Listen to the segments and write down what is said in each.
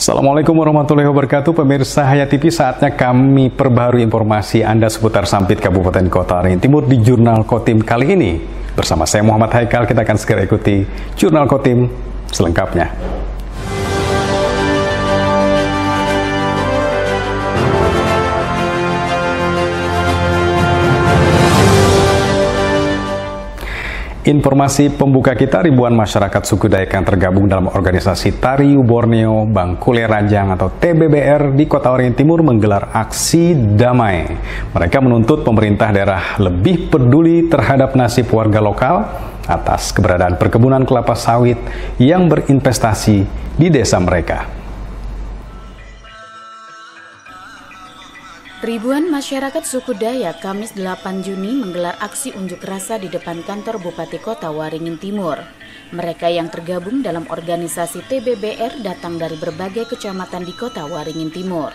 Assalamualaikum warahmatullahi wabarakatuh. Pemirsa Hayat TV, saatnya kami perbarui informasi Anda seputar Sampit Kabupaten Kota Waringin Timur di Jurnal Kotim kali ini. Bersama saya Muhammad Haikal, kita akan segera ikuti Jurnal Kotim selengkapnya. Informasi pembuka kita, ribuan masyarakat suku Dayak yang tergabung dalam organisasi Tari Borneo Bangkule Rajang atau TBBR di Kota Waringin Timur menggelar aksi damai. Mereka menuntut pemerintah daerah lebih peduli terhadap nasib warga lokal atas keberadaan perkebunan kelapa sawit yang berinvestasi di desa mereka. Ribuan masyarakat suku Dayak Kamis 8 Juni menggelar aksi unjuk rasa di depan kantor Bupati Kota Waringin Timur. Mereka yang tergabung dalam organisasi TBBR datang dari berbagai kecamatan di Kota Waringin Timur.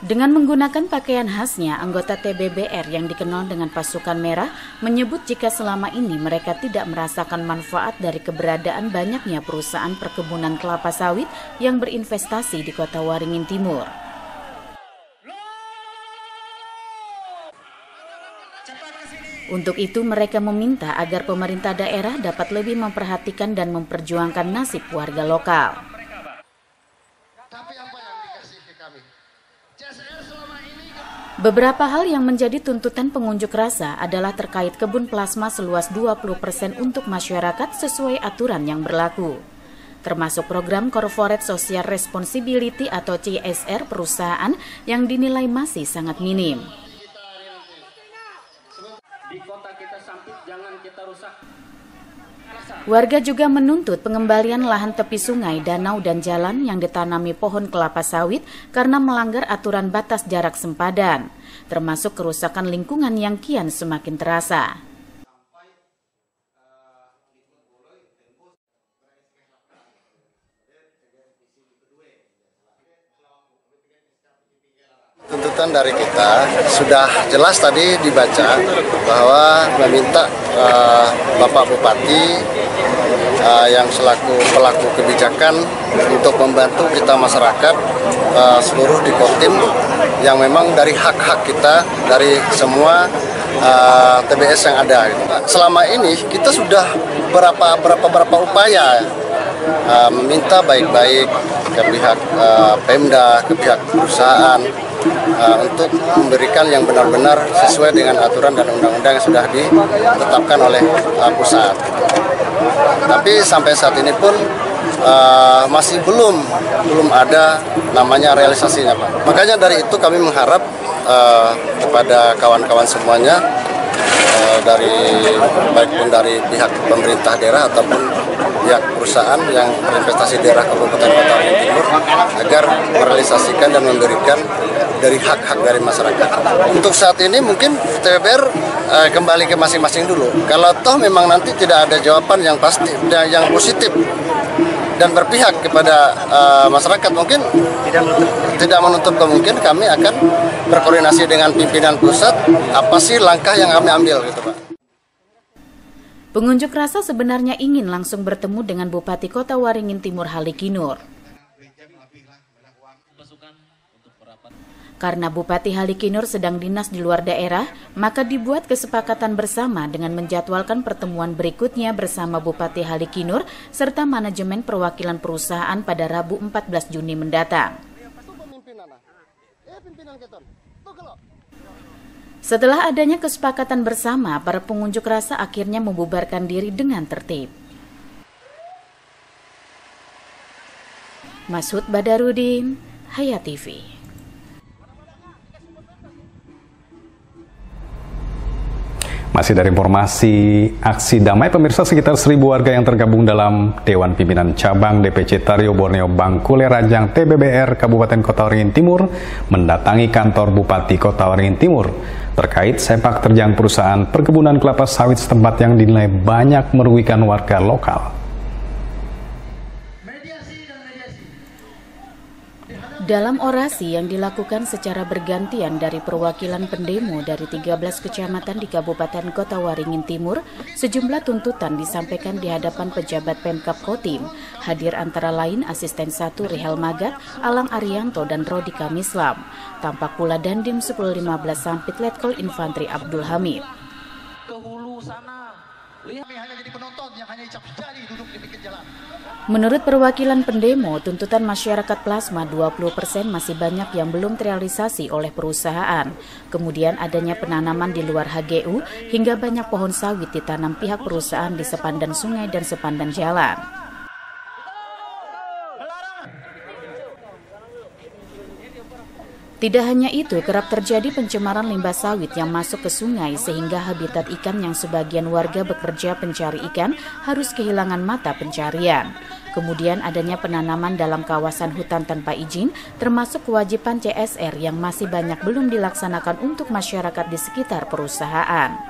Dengan menggunakan pakaian khasnya, anggota TBBR yang dikenal dengan pasukan merah menyebut jika selama ini mereka tidak merasakan manfaat dari keberadaan banyaknya perusahaan perkebunan kelapa sawit yang berinvestasi di Kota Waringin Timur. Untuk itu mereka meminta agar pemerintah daerah dapat lebih memperhatikan dan memperjuangkan nasib warga lokal. Beberapa hal yang menjadi tuntutan pengunjuk rasa adalah terkait kebun plasma seluas 20% untuk masyarakat sesuai aturan yang berlaku, termasuk program Corporate Social Responsibility atau CSR perusahaan yang dinilai masih sangat minim. Warga juga menuntut pengembalian lahan tepi sungai, danau, dan jalan yang ditanami pohon kelapa sawit karena melanggar aturan batas jarak sempadan, termasuk kerusakan lingkungan yang kian semakin terasa. Tuntutan dari kita sudah jelas tadi dibaca bahwa meminta Bapak Bupati yang selaku pelaku kebijakan untuk membantu kita masyarakat seluruh di Kotim yang memang dari hak-hak kita dari semua TBS yang ada. Selama ini kita sudah berapa upaya meminta baik-baik ke pihak Pemda, ke pihak perusahaan untuk memberikan yang benar-benar sesuai dengan aturan dan undang-undang yang sudah ditetapkan oleh pusat. Tapi sampai saat ini pun masih belum ada namanya realisasinya, Pak. Makanya dari itu kami mengharap kepada kawan-kawan semuanya baik pun dari pihak pemerintah daerah ataupun pihak perusahaan yang berinvestasi daerah Kabupaten Kota Waringin Timur agar merealisasikan dan memberikan dari hak-hak dari masyarakat. Untuk saat ini mungkin TBBR kembali ke masing-masing dulu. Kalau toh memang nanti tidak ada jawaban yang pasti, yang positif dan berpihak kepada masyarakat, mungkin tidak menutup kemungkinan kami akan berkoordinasi dengan pimpinan pusat apa sih langkah yang kami ambil gitu, Pak. Pengunjuk rasa sebenarnya ingin langsung bertemu dengan Bupati Kota Waringin Timur Halikinur. Karena Bupati Halikinur sedang dinas di luar daerah, maka dibuat kesepakatan bersama dengan menjadwalkan pertemuan berikutnya bersama Bupati Halikinur serta manajemen perwakilan perusahaan pada Rabu 14 Juni mendatang. Setelah adanya kesepakatan bersama, para pengunjuk rasa akhirnya membubarkan diri dengan tertib. Masud Badarudin, Hayat TV. Masih dari informasi aksi damai, pemirsa, sekitar 1.000 warga yang tergabung dalam Dewan Pimpinan Cabang DPC Tari Borneo Bangkule Rajang TBBR Kabupaten Kota Waringin Timur mendatangi kantor Bupati Kota Waringin Timur terkait sepak terjang perusahaan perkebunan kelapa sawit setempat yang dinilai banyak merugikan warga lokal. Dalam orasi yang dilakukan secara bergantian dari perwakilan pendemo dari 13 kecamatan di Kabupaten Kota Waringin Timur, sejumlah tuntutan disampaikan di hadapan pejabat Pemkab Kotim. Hadir antara lain Asisten 1 Rihel Magat, Alang Arianto, dan Rodi Kamislam. Tampak pula Dandim 1015 Sampit Letkol Infantri Abdul Hamid. Ke hulu sana, lihat hanya jadi penonton yang hanya icap jari duduk di pinggir jalan. Menurut perwakilan pendemo, tuntutan masyarakat plasma 20% masih banyak yang belum terrealisasi oleh perusahaan. Kemudian adanya penanaman di luar HGU hingga banyak pohon sawit ditanam pihak perusahaan di sepandan sungai dan sepandan jalan. Tidak hanya itu, kerap terjadi pencemaran limbah sawit yang masuk ke sungai sehingga habitat ikan yang sebagian warga bekerja pencari ikan harus kehilangan mata pencarian. Kemudian adanya penanaman dalam kawasan hutan tanpa izin, termasuk kewajiban CSR yang masih banyak belum dilaksanakan untuk masyarakat di sekitar perusahaan.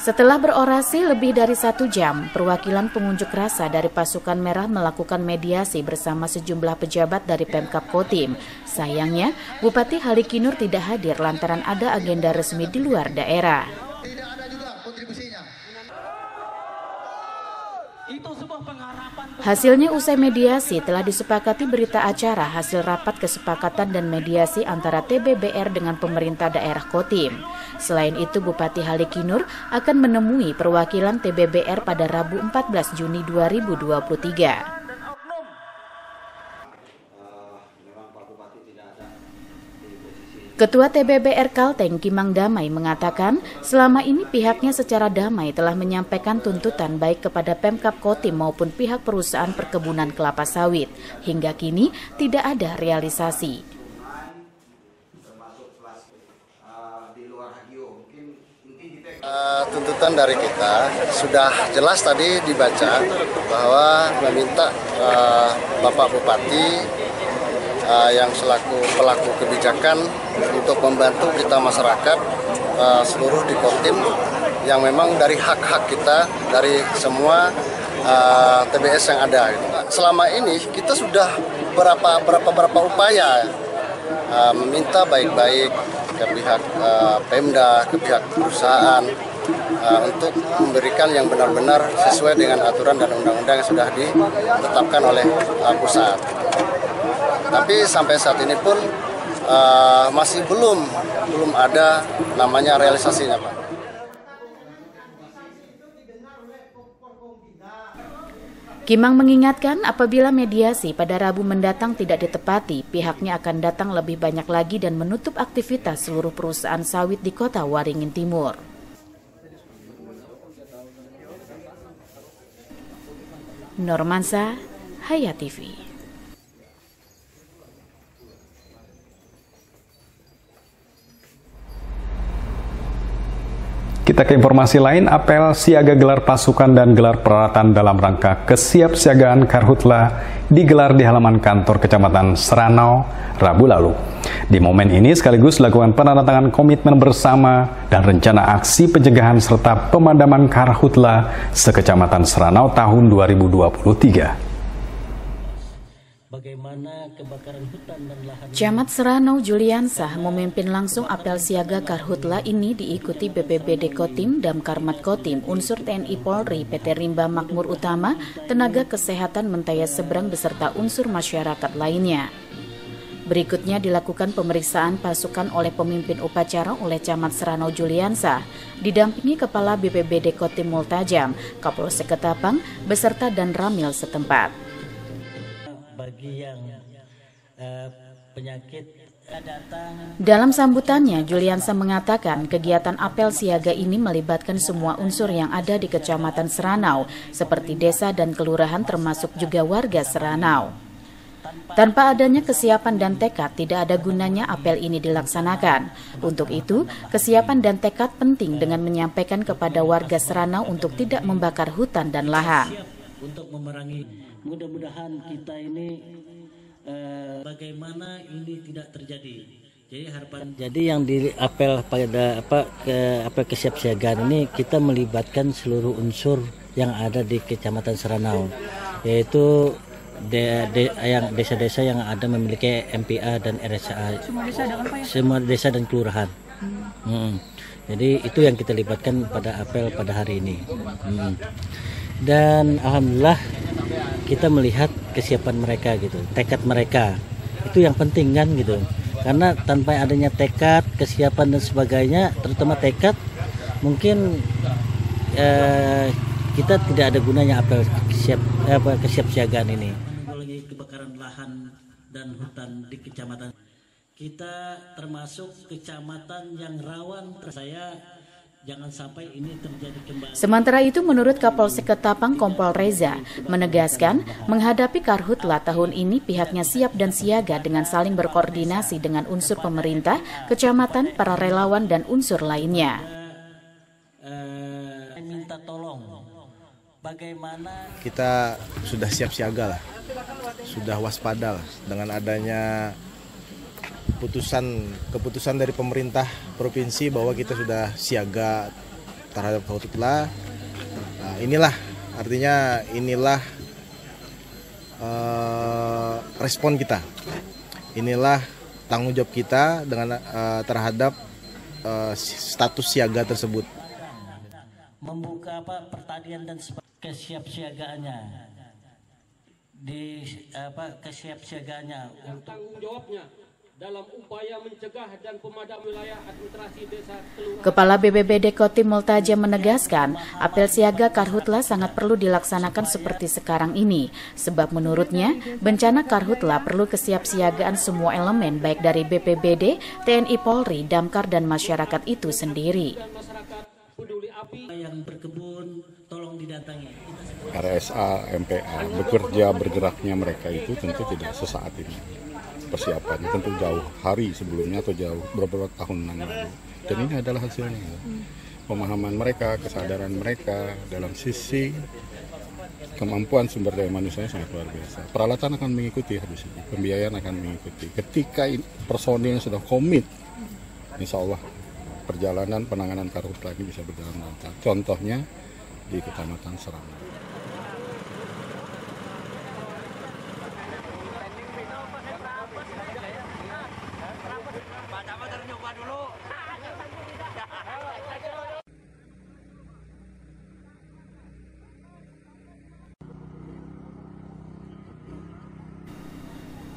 Setelah berorasi lebih dari 1 jam, perwakilan pengunjuk rasa dari Pasukan Merah melakukan mediasi bersama sejumlah pejabat dari Pemkab Kotim. Sayangnya, Bupati Halikinur tidak hadir lantaran ada agenda resmi di luar daerah. Tidak ada juga kontribusinya. Itu sebuah pengharapan. Hasilnya usai mediasi telah disepakati berita acara hasil rapat kesepakatan dan mediasi antara TBBR dengan pemerintah daerah Kotim. Selain itu, Bupati Halikinur akan menemui perwakilan TBBR pada Rabu 14 Juni 2023. Ketua TBBR Kalteng Kimang Damai mengatakan selama ini pihaknya secara damai telah menyampaikan tuntutan baik kepada Pemkab Kotim maupun pihak perusahaan perkebunan kelapa sawit. Hingga kini tidak ada realisasi. Tuntutan dari kita sudah jelas tadi dibaca bahwa meminta Bapak Bupati yang selaku pelaku kebijakan untuk membantu kita masyarakat seluruh di Kotim yang memang dari hak-hak kita dari semua TBS yang ada. Selama ini kita sudah berapa upaya meminta baik-baik ke pihak Pemda, ke pihak perusahaan untuk memberikan yang benar-benar sesuai dengan aturan dan undang-undang yang sudah ditetapkan oleh pusat. Tapi sampai saat ini pun masih belum ada namanya realisasinya, Pak. Kimang mengingatkan apabila mediasi pada Rabu mendatang tidak ditepati, pihaknya akan datang lebih banyak lagi dan menutup aktivitas seluruh perusahaan sawit di Kota Waringin Timur. Normansa, Hayat TV. Kita ke informasi lain, apel siaga gelar pasukan dan gelar peralatan dalam rangka kesiapsiagaan Karhutla digelar di halaman kantor Kecamatan Seranau Rabu lalu. Di momen ini sekaligus dilakukan penandatanganan komitmen bersama dan rencana aksi pencegahan serta pemadaman Karhutla se-Kecamatan Seranau tahun 2023. Bagaimana kebakaran hutan dan lahan. Camat Seranau Juliansah memimpin langsung apel siaga Karhutla ini diikuti BPBD Kotim, Damkarmat Kotim, unsur TNI Polri, PT Rimba Makmur Utama, tenaga kesehatan Mentaya Seberang beserta unsur masyarakat lainnya. Berikutnya dilakukan pemeriksaan pasukan oleh pemimpin upacara oleh Camat Seranau Juliansah, didampingi Kepala BPBD Kotim Multajam, Kapolsek Ketapang, beserta dan Ramil setempat. Bagi yang penyakit datang. Dalam sambutannya, Juliansa mengatakan kegiatan apel siaga ini melibatkan semua unsur yang ada di Kecamatan Seranau, seperti desa dan kelurahan termasuk juga warga Seranau. Tanpa adanya kesiapan dan tekad, tidak ada gunanya apel ini dilaksanakan. Untuk itu, kesiapan dan tekad penting dengan menyampaikan kepada warga Seranau untuk tidak membakar hutan dan lahan. Untuk memerangi. Mudah-mudahan kita ini bagaimana ini tidak terjadi. Jadi harapan. Jadi yang di apel pada apel kesiapsiagaan ini kita melibatkan seluruh unsur yang ada di Kecamatan Seranau, yaitu desa-desa yang ada memiliki MPA dan RSA. Semua desa ada apa ya? Semua desa dan kelurahan. Jadi itu yang kita libatkan pada apel pada hari ini. Dan alhamdulillah kita melihat kesiapan mereka gitu, tekad mereka. Itu yang penting kan gitu. Karena tanpa adanya tekad, kesiapan dan sebagainya, terutama tekad, mungkin kita tidak ada gunanya apel kesiapsiagaan ini. Lagi kebakaran lahan dan hutan di kecamatan kita, termasuk kecamatan yang rawan. Saya jangan sampai ini terjadi kembali. Sementara itu, menurut Kapolsek Ketapang Kompol Reza menegaskan menghadapi Karhutla tahun ini pihaknya siap dan siaga dengan saling berkoordinasi dengan unsur pemerintah, kecamatan, para relawan dan unsur lainnya. Minta tolong. Bagaimana kita sudah siap siaga lah, sudah waspada lah dengan adanya keputusan dari pemerintah provinsi bahwa kita sudah siaga terhadap Karhutla. Nah, inilah artinya respon kita, inilah tanggung jawab kita dengan terhadap status siaga tersebut. Membuka pertanian dan kesiapsiagaannya kesiapsiagaannya untuk tanggung jawabnya dalam upaya mencegah dan pemadam wilayah administrasi desa kelurahan. Kepala BPBD Kotim Multaja menegaskan, apel siaga Karhutla sangat perlu dilaksanakan seperti sekarang ini, sebab menurutnya bencana Karhutla perlu kesiapsiagaan semua elemen baik dari BPBD, TNI Polri, Damkar dan masyarakat itu sendiri. Yang berkebun tolong didatangi. RSA, MPA, bergeraknya mereka itu tentu tidak sesaat ini. Persiapan tentu jauh hari sebelumnya atau jauh beberapa tahun yang lalu. Dan ini adalah hasilnya. Pemahaman mereka, kesadaran mereka dalam sisi kemampuan sumber daya manusianya sangat luar biasa. Peralatan akan mengikuti habis ini, pembiayaan akan mengikuti. Ketika personilnya sudah komit, insya Allah perjalanan penanganan Karhutla ini bisa berjalan lancar. Contohnya di Kecamatan Seranau.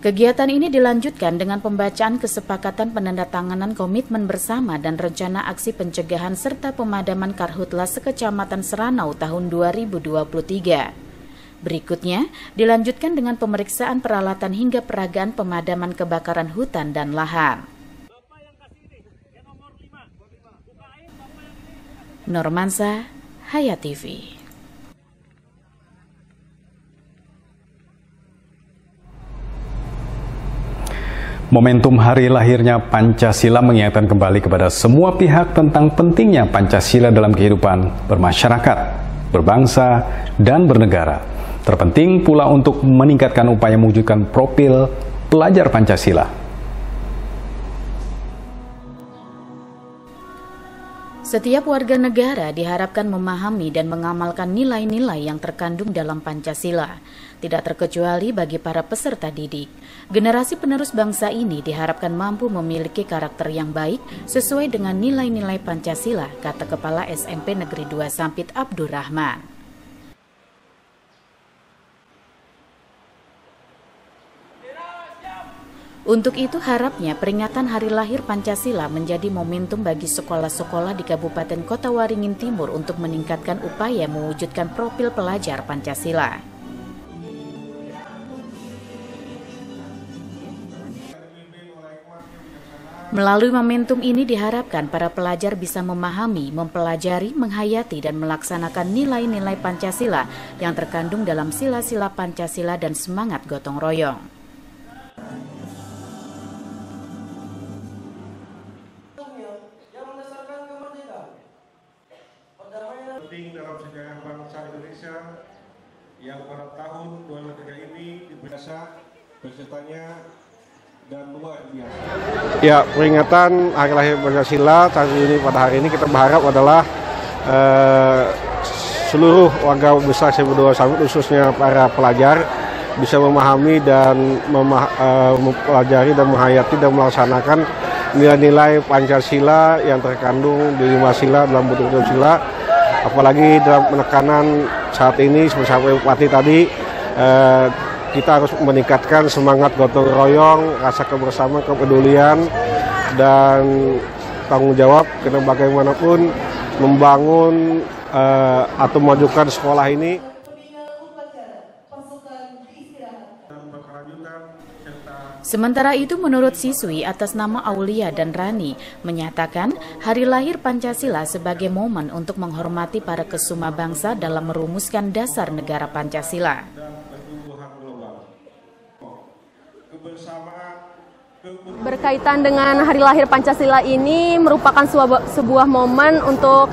Kegiatan ini dilanjutkan dengan pembacaan kesepakatan penandatanganan komitmen bersama dan rencana aksi pencegahan serta pemadaman Karhutla sekecamatan Seranau tahun 2023. Berikutnya, dilanjutkan dengan pemeriksaan peralatan hingga peragaan pemadaman kebakaran hutan dan lahan. Normansa, Hayat TV. Momentum hari lahirnya Pancasila mengingatkan kembali kepada semua pihak tentang pentingnya Pancasila dalam kehidupan bermasyarakat, berbangsa, dan bernegara. Terpenting pula untuk meningkatkan upaya mewujudkan profil pelajar Pancasila. Setiap warga negara diharapkan memahami dan mengamalkan nilai-nilai yang terkandung dalam Pancasila, tidak terkecuali bagi para peserta didik. Generasi penerus bangsa ini diharapkan mampu memiliki karakter yang baik sesuai dengan nilai-nilai Pancasila, kata Kepala SMP Negeri 2 Sampit Abdurrahman. Untuk itu harapnya peringatan Hari Lahir Pancasila menjadi momentum bagi sekolah-sekolah di Kabupaten Kota Waringin Timur untuk meningkatkan upaya mewujudkan profil pelajar Pancasila. Melalui momentum ini diharapkan para pelajar bisa memahami, mempelajari, menghayati, dan melaksanakan nilai-nilai Pancasila yang terkandung dalam sila-sila Pancasila dan semangat gotong royong. Dalam sejarah bangsa Indonesia yang pada tahun 2003 ini biasa pesertanya dan luar biasa. Ya, peringatan Hari Lahir Pancasila tahun ini pada hari ini kita berharap adalah seluruh warga besar Sebudua Sambut, khususnya para pelajar, bisa memahami dan mempelajari dan menghayati dan melaksanakan nilai-nilai Pancasila yang terkandung di 5 sila dalam betul-betul sila. Apalagi dalam penekanan saat ini seperti Pak Bupati tadi, kita harus meningkatkan semangat gotong royong, rasa kebersamaan, kepedulian, dan tanggung jawab karena bagaimanapun membangun atau memajukan sekolah ini. Sementara itu, menurut siswi atas nama Aulia dan Rani menyatakan hari lahir Pancasila sebagai momen untuk menghormati para kesuma bangsa dalam merumuskan dasar negara Pancasila. Berkaitan dengan hari lahir Pancasila ini merupakan sebuah momen untuk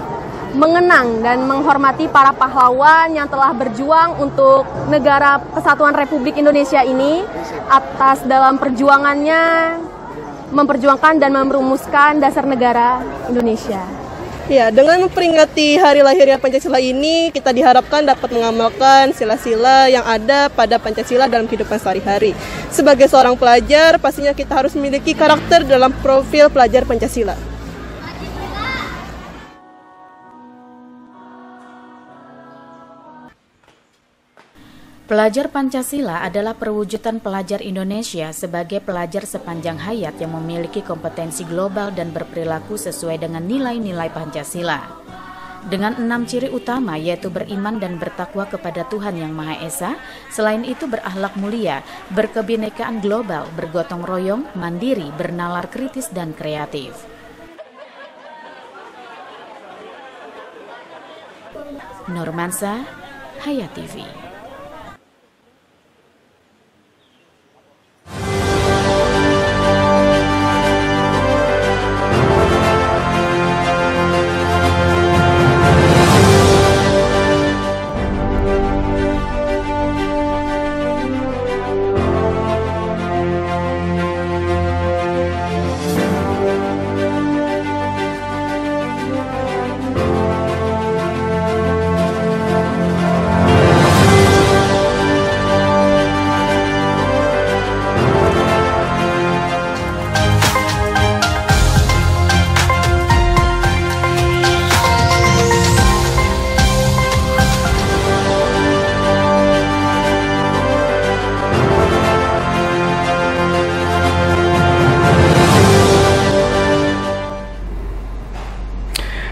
mengenang dan menghormati para pahlawan yang telah berjuang untuk negara Kesatuan Republik Indonesia ini atas dalam perjuangannya memperjuangkan dan merumuskan dasar negara Indonesia. Ya, dengan memperingati hari lahirnya Pancasila ini, kita diharapkan dapat mengamalkan sila-sila yang ada pada Pancasila dalam kehidupan sehari-hari. Sebagai seorang pelajar, pastinya kita harus memiliki karakter dalam profil pelajar Pancasila. Pelajar Pancasila adalah perwujudan pelajar Indonesia sebagai pelajar sepanjang hayat yang memiliki kompetensi global dan berperilaku sesuai dengan nilai-nilai Pancasila. Dengan 6 ciri utama, yaitu beriman dan bertakwa kepada Tuhan Yang Maha Esa, selain itu berakhlak mulia, berkebinekaan global, bergotong royong, mandiri, bernalar kritis dan kreatif. Nurmansa, Hayat TV.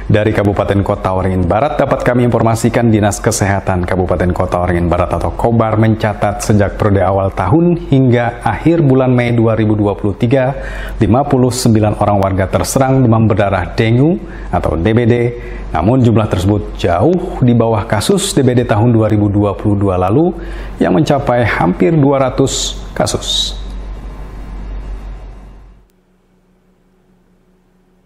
Dari Kabupaten Kota Waringin Barat dapat kami informasikan Dinas Kesehatan Kabupaten Kota Waringin Barat atau Kobar mencatat sejak periode awal tahun hingga akhir bulan Mei 2023, 59 orang warga terserang demam berdarah dengue atau DBD, namun jumlah tersebut jauh di bawah kasus DBD tahun 2022 lalu yang mencapai hampir 200 kasus.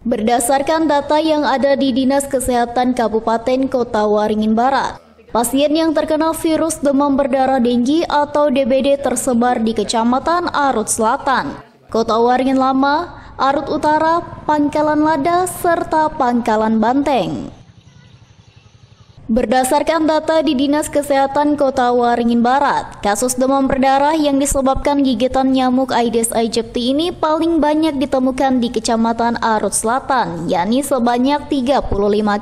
Berdasarkan data yang ada di Dinas Kesehatan Kabupaten Kota Waringin Barat, pasien yang terkena virus demam berdarah dengue atau DBD tersebar di Kecamatan Arut Selatan, Kota Waringin Lama, Arut Utara, Pangkalan Lada, serta Pangkalan Banteng. Berdasarkan data di Dinas Kesehatan Kota Waringin Barat, kasus demam berdarah yang disebabkan gigitan nyamuk Aedes aegypti ini paling banyak ditemukan di Kecamatan Arut Selatan, yakni sebanyak 35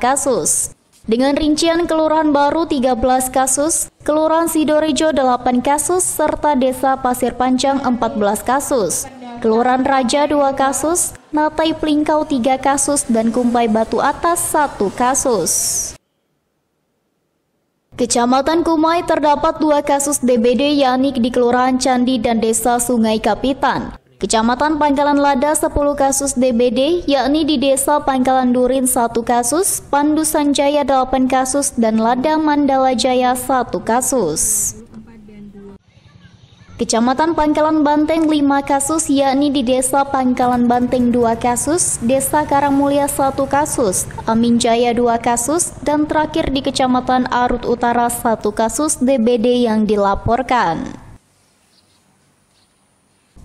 kasus. Dengan rincian Kelurahan Baru 13 kasus, Kelurahan Sidorejo 8 kasus, serta Desa Pasir Panjang 14 kasus. Kelurahan Raja 2 kasus, Natai Plingkau 3 kasus, dan Kumpai Batu Atas 1 kasus. Kecamatan Kumai terdapat 2 kasus DBD yakni di Kelurahan Candi dan Desa Sungai Kapitan. Kecamatan Pangkalan Lada 10 kasus DBD yakni di Desa Pangkalan Durin 1 kasus, Pandu Sanjaya 8 kasus, dan Lada Mandala Jaya 1 kasus. Kecamatan Pangkalan Banteng 5 kasus yakni di Desa Pangkalan Banteng 2 kasus, Desa Karangmulia 1 kasus, Amin Jaya 2 kasus, dan terakhir di Kecamatan Arut Utara 1 kasus DBD yang dilaporkan.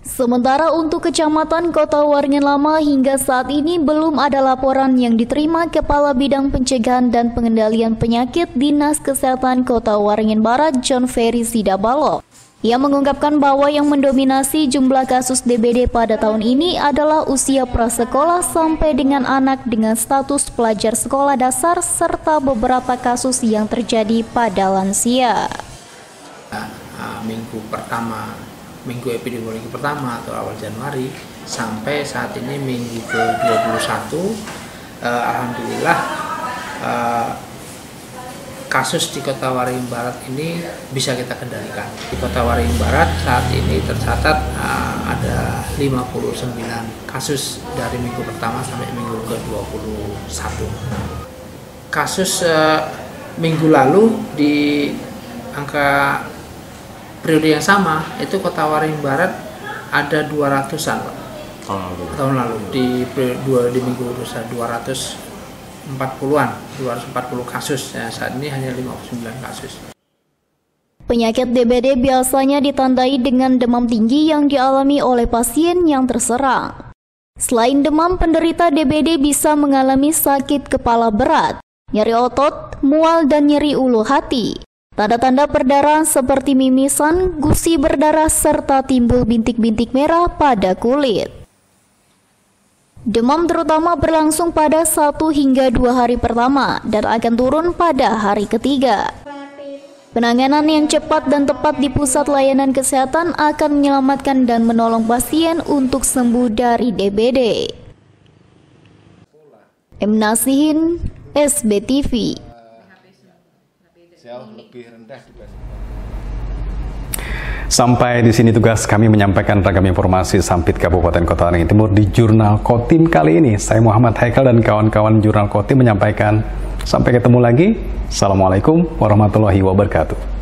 Sementara untuk Kecamatan Kota Waringin Lama hingga saat ini belum ada laporan yang diterima Kepala Bidang Pencegahan dan Pengendalian Penyakit Dinas Kesehatan Kota Waringin Barat John Ferry Sidabalo. Ia mengungkapkan bahwa yang mendominasi jumlah kasus DBD pada tahun ini adalah usia prasekolah sampai dengan anak dengan status pelajar sekolah dasar serta beberapa kasus yang terjadi pada lansia. Minggu epidemiologi pertama atau awal Januari sampai saat ini minggu ke-21, alhamdulillah kasus di Kota Waringin Barat ini bisa kita kendalikan. Di Kota Waringin Barat saat ini tercatat ada 59 kasus dari minggu pertama sampai minggu ke-21. Kasus minggu lalu di angka periode yang sama itu Kota Waringin Barat ada 200-an Pak. Tahun lalu di minggu 240-an, 240 kasus. Ya, saat ini hanya 59 kasus. Penyakit DBD biasanya ditandai dengan demam tinggi yang dialami oleh pasien yang terserang. Selain demam, penderita DBD bisa mengalami sakit kepala berat, nyeri otot, mual dan nyeri ulu hati. Tanda-tanda perdarahan seperti mimisan, gusi berdarah, serta timbul bintik-bintik merah pada kulit. Demam terutama berlangsung pada 1 hingga 2 hari pertama dan akan turun pada hari ketiga. Penanganan yang cepat dan tepat di pusat layanan kesehatan akan menyelamatkan dan menolong pasien untuk sembuh dari DBD. M. Nasihin, SBTV. Sampai di sini tugas kami menyampaikan ragam informasi Sampit Kabupaten Kota Waringin Timur di Jurnal Kotim kali ini. Saya Muhammad Haikal dan kawan-kawan Jurnal Kotim menyampaikan. Sampai ketemu lagi. Assalamualaikum warahmatullahi wabarakatuh.